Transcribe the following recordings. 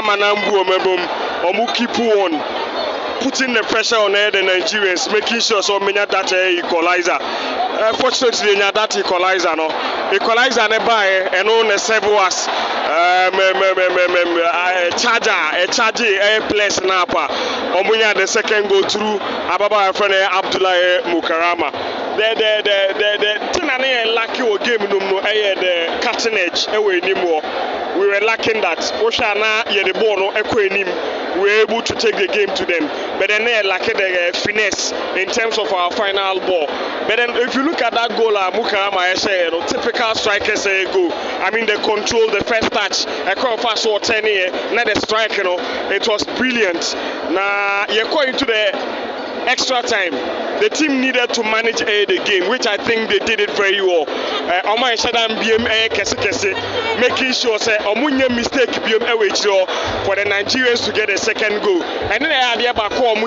Manambu Omebum, Omu keep on putting the pressure on the Nigerians, making sure so many that equalizer. Fortunately, that equalizer no. Equalizer ne buy and on the servo was charger a place napa. Omunya the second go through Ababa friend Abdullah Mukarama. The Tinane lucky or game no the cutting edge away anymore. We were lacking that. Oshana Yedebono Ekwenim, we were able to take the game to them. But then they lacked the finesse in terms of our final ball. But then if you look at that goal, Mukarama typical strikers go. I mean the control, the first touch, a crowd fast or 10 here, not the strike, it was brilliant. Now you're going to the extra time. The team needed to manage the game, which I think they did it very well. Oma Shadam BM kese making sure say omunye mistake BM for the Nigerians to get a second goal. And then I had back home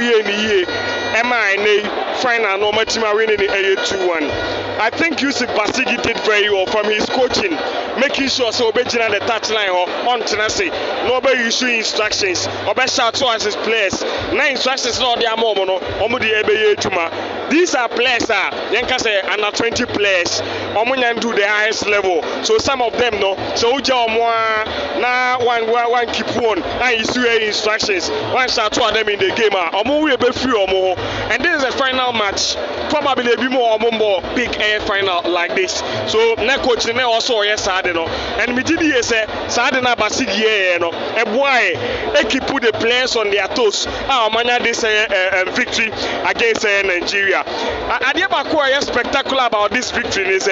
final no team are winning the 2-1. I think Yusuf Basigi did very well from his coaching, making sure so Obejina the touchline or on Tenassi. Nobody issuing instructions. Obe shout to us his players. Now instructions not their mom no. These are players Yanka say under 20 players. Omunyan do the highest level. So some of them no. So uja na one keep on and issue instructions. One shout to them in the game. Omu we be free omo. And this is a final match. Probably a bit more big air final like this. So na coach ne also yes sad no. And me did say sad na Basigi no. E boy keep put the players on their toes. Omanya this victory against Nigeria. What is spectacular about this victory is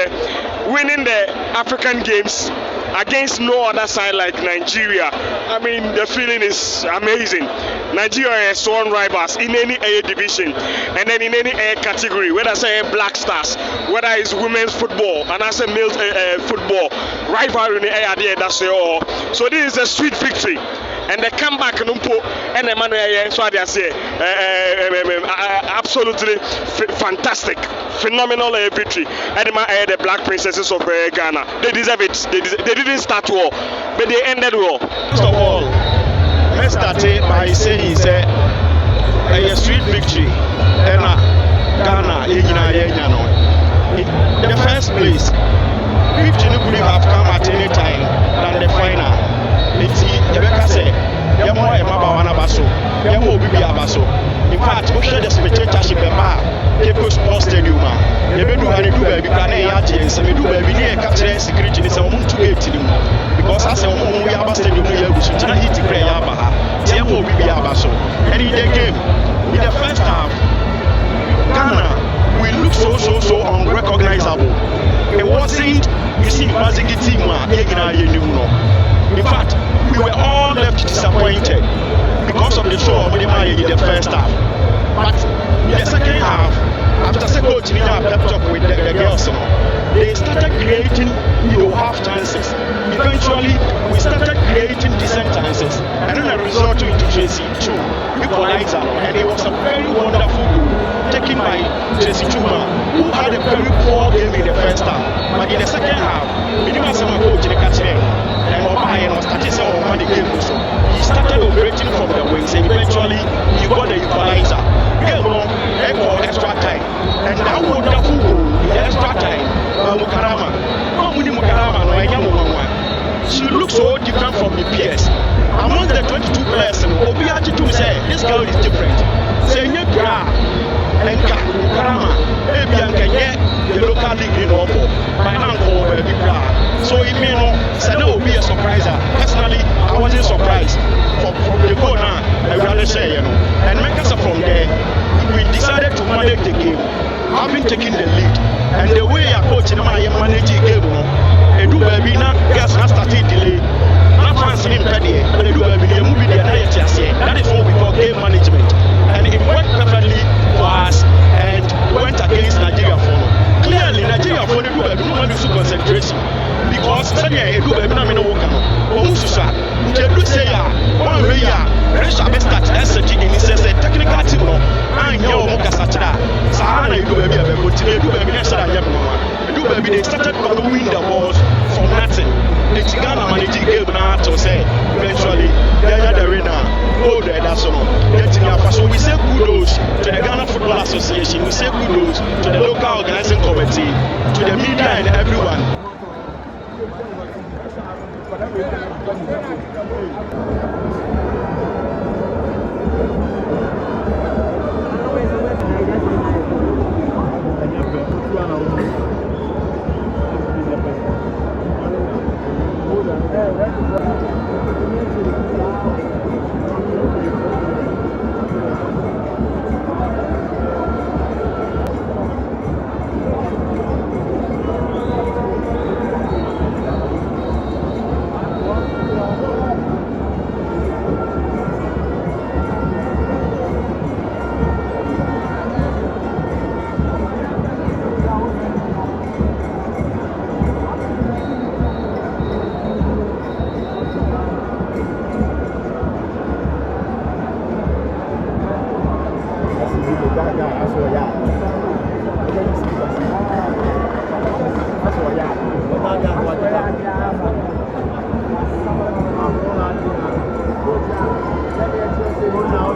winning the African Games against no other side like Nigeria. I mean, the feeling is amazing. Nigeria has sworn rivals in any air division and then in any air category, whether it's Black Stars, whether it's women's football, and as a male football, rivalry in the air, that's all. So this is a sweet victory. And they come back and the man so they say absolutely fantastic, phenomenal victory. And the Black Princesses of Ghana, they deserve it. They didn't start well, but they ended well. First of all, let's start by saying it's a sweet victory. And Ghana, in the first place, victory could have come at any time than the final. Rebecca said, Yamo Emabawana Baso, Yamo Bibi Abaso. In fact, we share the spectatorship about Cape Sports Stadium. You do have to do baby, and some do baby near capture security is a woman to get to them. Because as a woman, we have a stadium here, we should not hit the prayer. Yamo Bibi Abaso. And in the game, in the first half, Ghana will look so unrecognizable. It wasn't, you see, Mazigi team, in fact, we were all left disappointed because of the show of in the first half. But in the second half, after second coach kept up with the girls, they started creating half chances. Eventually, we started creating decent chances, and then the result to Tracy Chu equalizer, and it was a very wonderful goal taken by Tracy Chuma, who had a very poor game in the first half. But in the second half, minimum coach in the catch and started saying the game also. He started operating from the wings, and eventually he got the equalizer. Game on extra time, and that wonderful goal in the extra time. Mukarama, she looks so different from the peers. Among the 22 players, Obiachi to say this girl is different. Say Nebra and Mukarama, the local league in Opo, my uncle Big Bra. So it may not say no be a surprise. Personally, I wasn't surprised from the goal now. I rather say, and make us from there. We decided to manage the game, having taken the lead, and the way our coach and I manage the game, and do baby now, yes, not started delay. Not transferring Paddy, and do baby, they move the night. That is what we call game management, and it worked perfectly for us and went against Nigeria for no. Clearly, Nigeria for the do baby, no one is concentration. Because Sunday, do baby, no work. Omususa, they do say, one way, pressure best start SG in his technical team. I know Mokasatra, Sahana, you do baby, do baby, do baby, they started to win the balls from nothing. The Ghana managing game now to say, eventually, they are biara so no yɛtumi afa so we say kudos to the Ghana Football Association, we say kudos to the local organizing committee, to the media and everyone. Now,